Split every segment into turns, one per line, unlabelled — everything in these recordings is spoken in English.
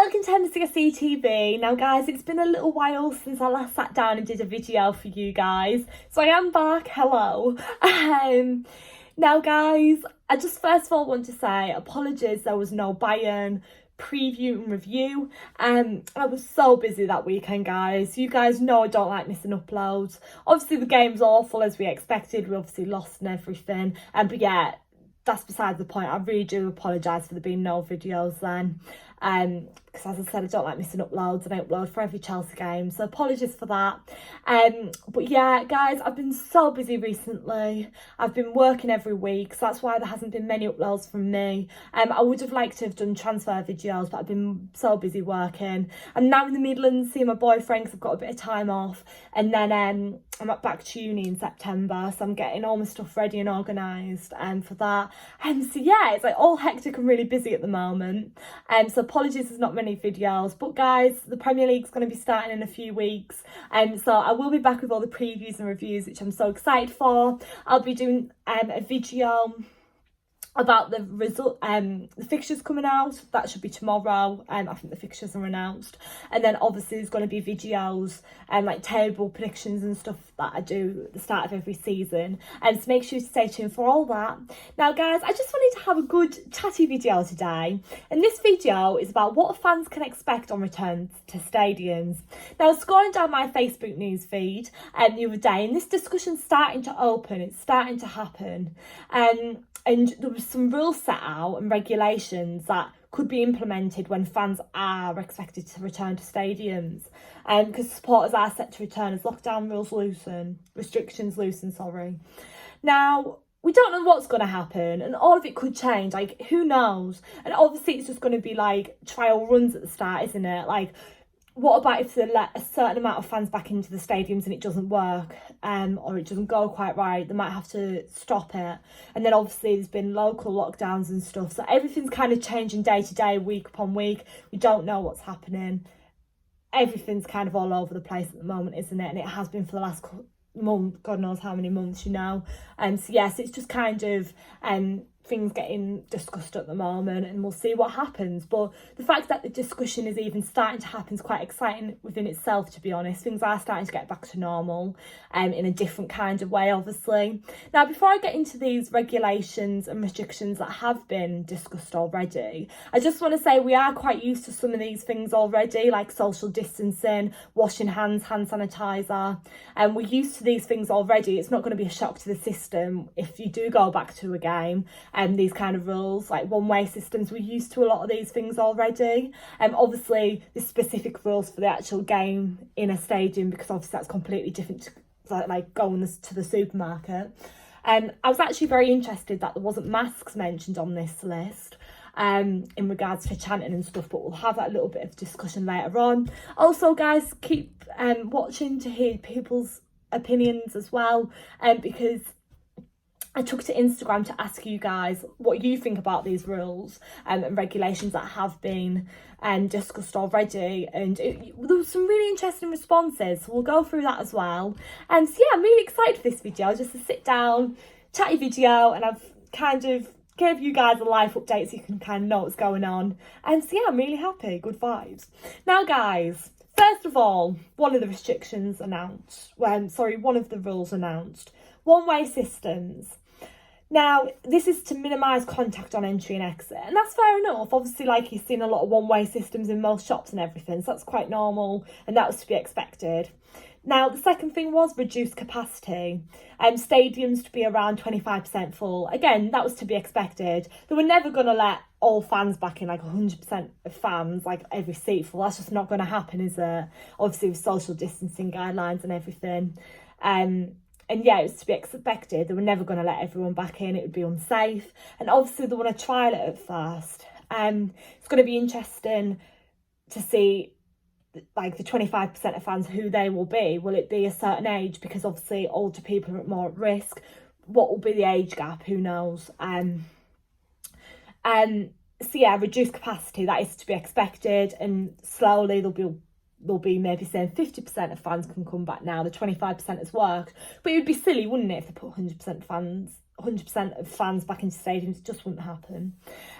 Welcome to MCSE TV. Now guys, it's been a little while since I last sat down and did a video for you guys, so I am back. Hello. Now guys, I just first of all want to say apologies there was no Bayern preview and review. I was so busy that weekend, guys. You guys know I don't like missing uploads. Obviously the game's awful as we expected. We obviously lost and everything, but yeah, that's beside the point. I really do apologise for there being no videos then. Because as I said, I don't like missing uploads and I upload for every Chelsea game, so apologies for that. But yeah guys, I've been so busy recently. I've been working every week, so that's why there hasn't been many uploads from me. I would have liked to have done transfer videos, but I've been so busy working. I'm now in the Midlands seeing my boyfriend because I've got a bit of time off, and then I'm back to uni in September, so I'm getting all my stuff ready and organised for that. So yeah, it's like all hectic and really busy at the moment. So apologies there's not many videos, but guys, the Premier League's going to be starting in a few weeks, so I will be back with all the previews and reviews, which I'm so excited for. I'll be doing a video about the result, the fixtures coming out. That should be tomorrow. I think the fixtures are announced, and then obviously there's going to be videos and like table predictions and stuff that I do at the start of every season, and so make sure to stay tuned for all that. Now guys, I just wanted to have a good chatty video today, and this video is about what fans can expect on return to stadiums. Now I was scrolling down my Facebook news feed the other day, and this discussion's starting to open, it's starting to happen, and there was some rules set out and regulations that could be implemented when fans are expected to return to stadiums, because supporters are set to return as lockdown restrictions loosen, sorry. Now, we don't know what's going to happen, and all of it could change, like who knows? And obviously it's just going to be like trial runs at the start, isn't it? Like, what about if they let a certain amount of fans back into the stadiums and it doesn't work, or it doesn't go quite right? They might have to stop it. And then obviously there's been local lockdowns and stuff, so everything's kind of changing day to day, week upon week. We don't know what's happening. Everything's kind of all over the place at the moment, isn't it? And it has been for the last month, God knows how many months, you know. So yes, it's just kind of things getting discussed at the moment, and we'll see what happens. But the fact that the discussion is even starting to happen is quite exciting within itself, to be honest. Things are starting to get back to normal in a different kind of way, obviously. Now, before I get into these regulations and restrictions that have been discussed already, I just want to say we are quite used to some of these things already, like social distancing, washing hands, hand sanitizer, and we're used to these things already. It's not going to be a shock to the system if you do go back to a game. These kind of rules, like one-way systems, we're used to a lot of these things already. Obviously, the specific rules for the actual game in a stadium, because obviously that's completely different to like going to the supermarket. I was actually very interested that there wasn't masks mentioned on this list in regards to chanting and stuff, but we'll have that little bit of discussion later on. Also, guys, keep watching to hear people's opinions as well, because I took to Instagram to ask you guys what you think about these rules and regulations that have been discussed already, and there was some really interesting responses, so we'll go through that as well. And so yeah, I'm really excited for this video, just a sit down chatty video, and I've kind of gave you guys a live update so you can kind of know what's going on. And so yeah, I'm really happy, good vibes. Now guys, first of all, one of the restrictions announced, one of the rules announced, one-way systems. Now, this is to minimise contact on entry and exit, and that's fair enough. Obviously, like, you've seen a lot of one-way systems in most shops and everything, so that's quite normal, and that was to be expected. Now, the second thing was reduced capacity. Stadiums to be around 25% full. Again, that was to be expected. They were never going to let all fans back in, like 100% of fans, like every seat full. That's just not going to happen, is it? Obviously, with social distancing guidelines and everything. And yeah, it was to be expected. They were never going to let everyone back in. It would be unsafe. And obviously they want to trial it at first. It's going to be interesting to see, like, the 25% of fans, who they will be. Will it be a certain age? Because obviously older people are more at risk. What will be the age gap? Who knows? So yeah, reduced capacity, that is to be expected. And slowly there'll be maybe saying 50% of fans can come back now. The 25% has worked. But it would be silly, wouldn't it, if they put 100% of fans back into stadiums? It just wouldn't happen.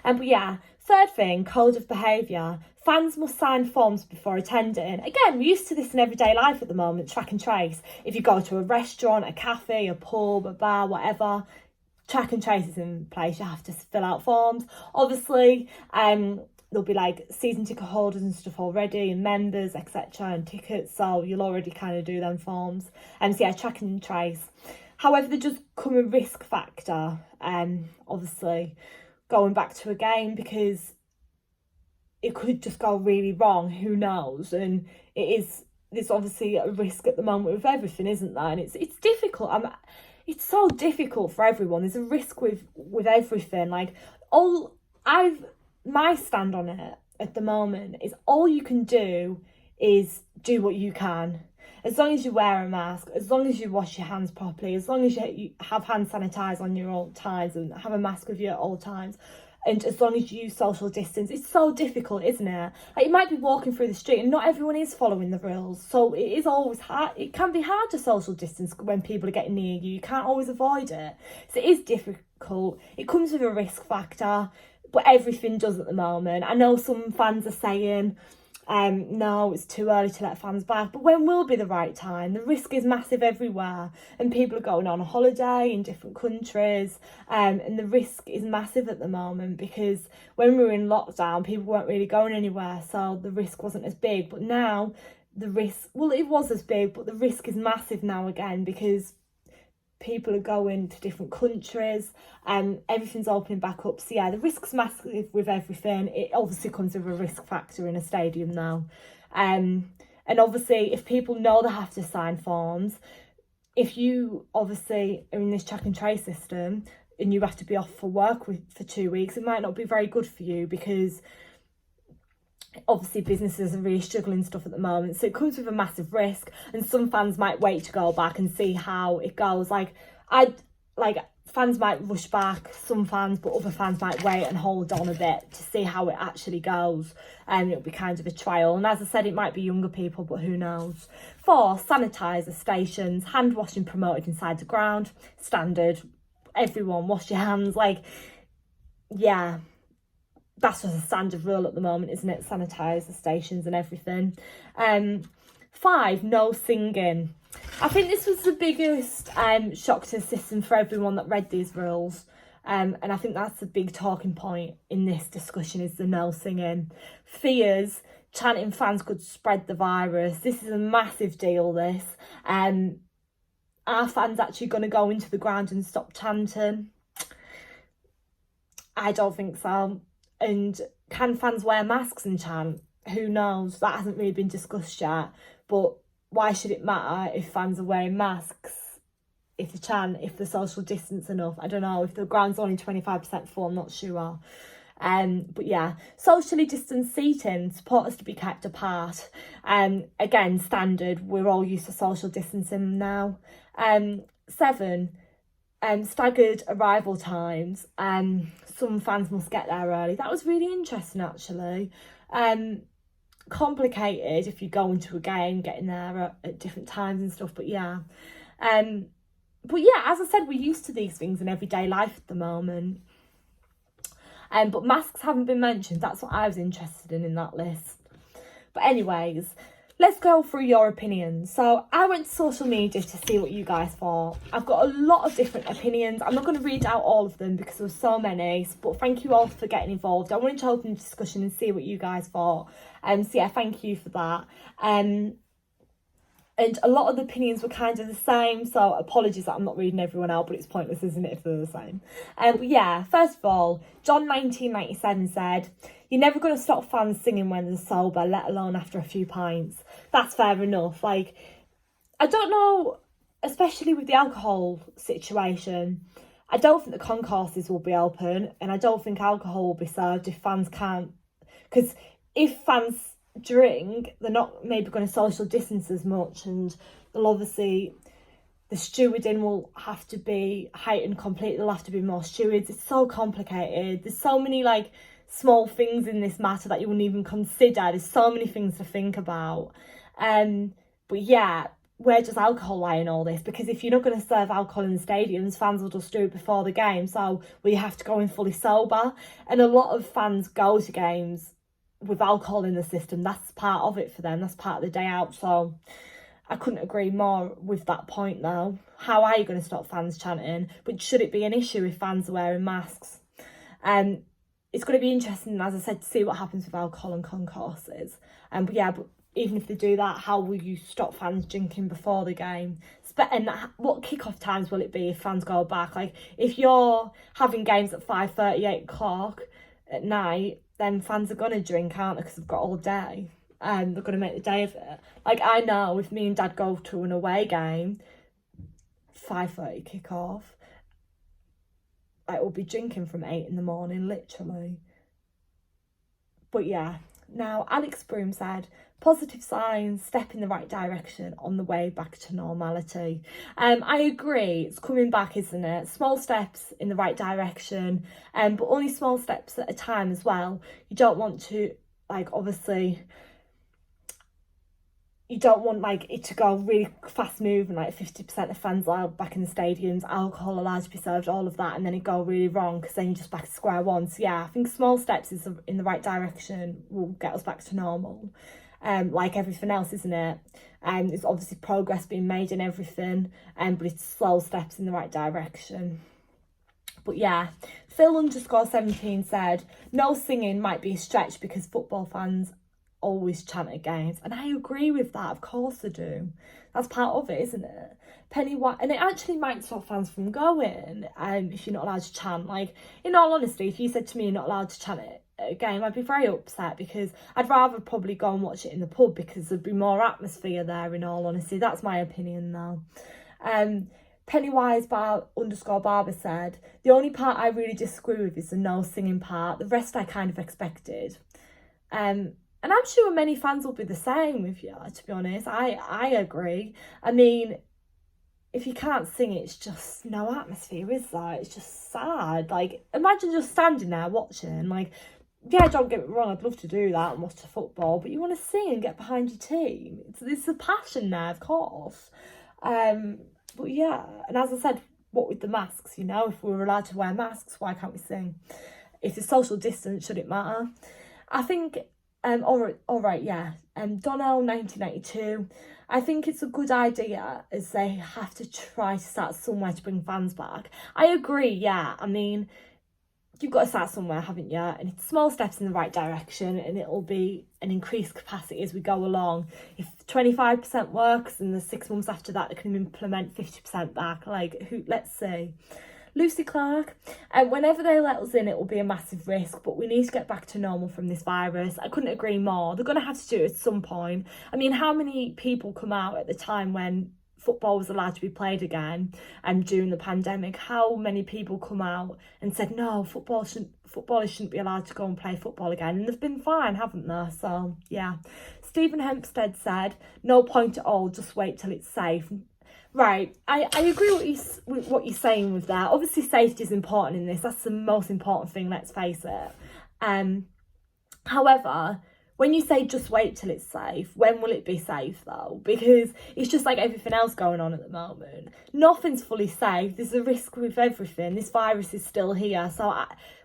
But yeah, third thing, code of behaviour. Fans must sign forms before attending. Again, we're used to this in everyday life at the moment, track and trace. If you go to a restaurant, a cafe, a pub, a bar, whatever, track and trace is in place. You have to fill out forms. Obviously, there'll be like season ticket holders and stuff already, and members, etc., and tickets, so you'll already kind of do them forms. So yeah, track and trace. However, there does come a risk factor, obviously, going back to a game, because it could just go really wrong, who knows? And there's obviously a risk at the moment with everything, isn't there? And it's difficult. It's so difficult for everyone. There's a risk with everything. Like, my stand on it at the moment is all you can do is do what you can. As long as you wear a mask, as long as you wash your hands properly, as long as you have hand sanitizer on you at all times and have a mask with you at all times, and as long as you use social distance. It's so difficult, isn't it? Like, you might be walking through the street and not everyone is following the rules, so it is always hard. It can be hard to social distance when people are getting near you. You can't always avoid it, so it is difficult. It comes with a risk factor, but everything does at the moment. I know some fans are saying, no, it's too early to let fans back, but when will be the right time? The risk is massive everywhere, and people are going on a holiday in different countries, and the risk is massive at the moment, because when we were in lockdown, people weren't really going anywhere, so the risk wasn't as big. But now the risk, well, it was as big, but the risk is massive now again, because people are going to different countries and everything's opening back up. So yeah, the risk's massive with everything. It obviously comes with a risk factor in a stadium now. And obviously, if people know they have to sign forms, if you obviously are in this track and trace system and you have to be off for work for 2 weeks, it might not be very good for you, because obviously businesses are really struggling stuff at the moment, so it comes with a massive risk. And some fans might wait to go back and see how it goes. Fans might rush back, some fans, but other fans might wait and hold on a bit to see how it actually goes, and it'll be kind of a trial. And as I said, it might be younger people, but who knows. 4, sanitizer stations, hand washing promoted inside the ground, standard. Everyone wash your hands. Like, yeah, that's just a standard rule at the moment, isn't it? Sanitise the stations and everything. 5, no singing. I think this was the biggest shock to the system for everyone that read these rules. And I think that's the big talking point in this discussion, is the no singing. Fears chanting fans could spread the virus. This is a massive deal, this. Are fans actually going to go into the ground and stop chanting? I don't think so. And can fans wear masks and chant? Who knows? That hasn't really been discussed yet. But why should it matter if fans are wearing masks, if they chant, if the social distance enough? I don't know. If the ground's only 25% full, I'm not sure. But yeah, socially distanced seating, supporters to be kept apart. Again, standard. We're all used to social distancing now. 7, staggered arrival times. Some fans must get there early. That was really interesting, actually. Complicated if you go into a game, getting there at different times and stuff. But yeah, as I said, we're used to these things in everyday life at the moment. But masks haven't been mentioned. That's what I was interested in that list. But anyways, let's go through your opinions. So I went to social media to see what you guys thought. I've got a lot of different opinions. I'm not going to read out all of them because there were so many, but thank you all for getting involved. I wanted to open the discussion and see what you guys thought. So yeah, thank you for that. And a lot of the opinions were kind of the same, so apologies that I'm not reading everyone out, but it's pointless, isn't it, if they're the same? But yeah, first of all, John 1997 said, "You're never going to stop fans singing when they're sober, let alone after a few pints." That's fair enough. Like, I don't know, especially with the alcohol situation, I don't think the concourses will be open, and I don't think alcohol will be served if fans can't. Because if fans drink, they're not maybe going to social distance as much, and they'll obviously, the stewarding will have to be heightened completely. There'll have to be more stewards. It's so complicated. There's so many like small things in this matter that you wouldn't even consider. There's so many things to think about. But yeah, where does alcohol lie in all this? Because if you're not going to serve alcohol in the stadiums, fans will just do it before the game. So you have to go in fully sober, and a lot of fans go to games with alcohol in the system, that's part of it for them. That's part of the day out. So I couldn't agree more with that point though. How are you going to stop fans chanting? But should it be an issue if fans are wearing masks? It's going to be interesting, as I said, to see what happens with alcohol and concourses. But yeah, but even if they do that, how will you stop fans drinking before the game? And what kick-off times will it be if fans go back? Like, if you're having games at 5:30, 8 o'clock at night, then fans are going to drink, aren't they? Because they've got all day. They're going to make the day of it. Like, I know if me and Dad go to an away game, 5:30 kick-off, like, we'll be drinking from 8 in the morning, literally. But yeah, now Alex Broom said, positive signs, step in the right direction on the way back to normality. I agree, it's coming back, isn't it? Small steps in the right direction, but only small steps at a time as well. You don't want to, like, obviously, you don't want like it to go really fast moving, like 50% of fans allowed back in the stadiums, alcohol allowed to be served, all of that, and then it go really wrong because then you're just back to square one. So yeah, I think small steps is in the right direction will get us back to normal. Like everything else, isn't it? There's obviously progress being made in everything, but it's slow steps in the right direction. But yeah, Phil_17 said, no singing might be a stretch because football fans always chant at games, and I agree with that. Of course they do. That's part of it, isn't it? Penny White, and it actually might stop fans from going if you're not allowed to chant. Like, in all honesty, if you said to me you're not allowed to chant at a game, I'd be very upset because I'd rather probably go and watch it in the pub because there'd be more atmosphere there, in all honesty. That's my opinion though. Pennywise_Barber said, the only part I really disagree with is the no singing part. The rest I kind of expected. And I'm sure many fans will be the same with you, to be honest. I agree. I mean, if you can't sing, it's just no atmosphere, is there? It's just sad. Like, imagine just standing there watching. Like, yeah, don't get me wrong, I'd love to do that and watch the football, but you want to sing and get behind your team. It's a passion there, of course. But yeah, and as I said, what with the masks, you know? If we were allowed to wear masks, why can't we sing? If it's social distance, should it matter? I think... all right, yeah. Donnell 1992. I think it's a good idea as they have to try to start somewhere to bring fans back. I agree, yeah. I mean, you've got to start somewhere, haven't you? And it's small steps in the right direction, and it'll be an increased capacity as we go along. If 25% works, and the 6 months after that they can implement 50% back. Like, let's see. Lucy Clark, whenever they let us in, it will be a massive risk, but we need to get back to normal from this virus. I couldn't agree more. They're going to have to do it at some point. I mean, how many people come out at the time when football was allowed to be played again and during the pandemic? How many people come out and said, no, footballers shouldn't be allowed to go and play football again? And they've been fine, haven't they? So, yeah. Stephen Hempstead said, no point at all, just wait till it's safe. Right, I agree with what you're saying with that. Obviously, safety is important in this. That's the most important thing, let's face it. However, when you say just wait till it's safe, when will it be safe though? Because it's just like everything else going on at the moment. Nothing's fully safe. There's a risk with everything. This virus is still here. So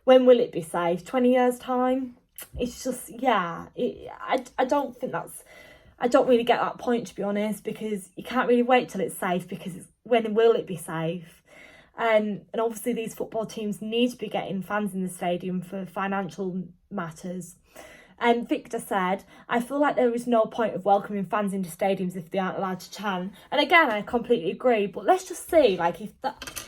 when will it be safe? 20 years' time? It's just, yeah. I don't think that's... I don't really get that point, to be honest, because you can't really wait till it's safe, because when will it be safe? And obviously these football teams need to be getting fans in the stadium for financial matters. And Victor said, I feel like there is no point of welcoming fans into stadiums if they aren't allowed to chant. And again, I completely agree, but let's just see, like, if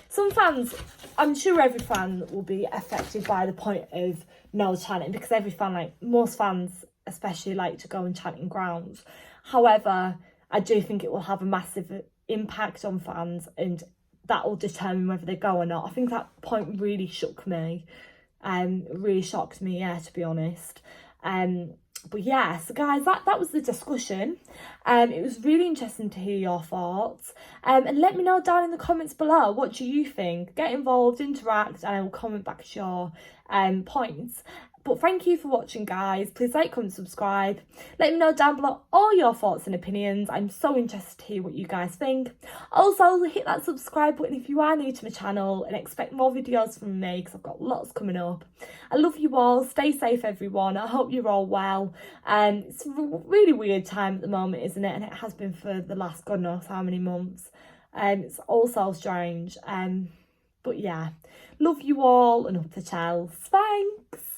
some fans, I'm sure every fan will be affected by the point of no chanting, because every fan, like most fans especially, like to go and chant in grounds. However, I do think it will have a massive impact on fans, and that will determine whether they go or not. I think that point really shook me. Really shocked me, yeah, to be honest. But yeah, so guys, that was the discussion. It was really interesting to hear your thoughts. And let me know down in the comments below, what do you think? Get involved, interact, and I will comment back at your points. But thank you for watching, guys. Please like, comment, subscribe. Let me know down below all your thoughts and opinions. I'm so interested to hear what you guys think. Also, hit that subscribe button if you are new to my channel and expect more videos from me, because I've got lots coming up. I love you all. Stay safe, everyone. I hope you're all well. It's a really weird time at the moment, isn't it? And it has been for the last God knows how many months. It's all so strange. But yeah, love you all and up the Chels. Thanks.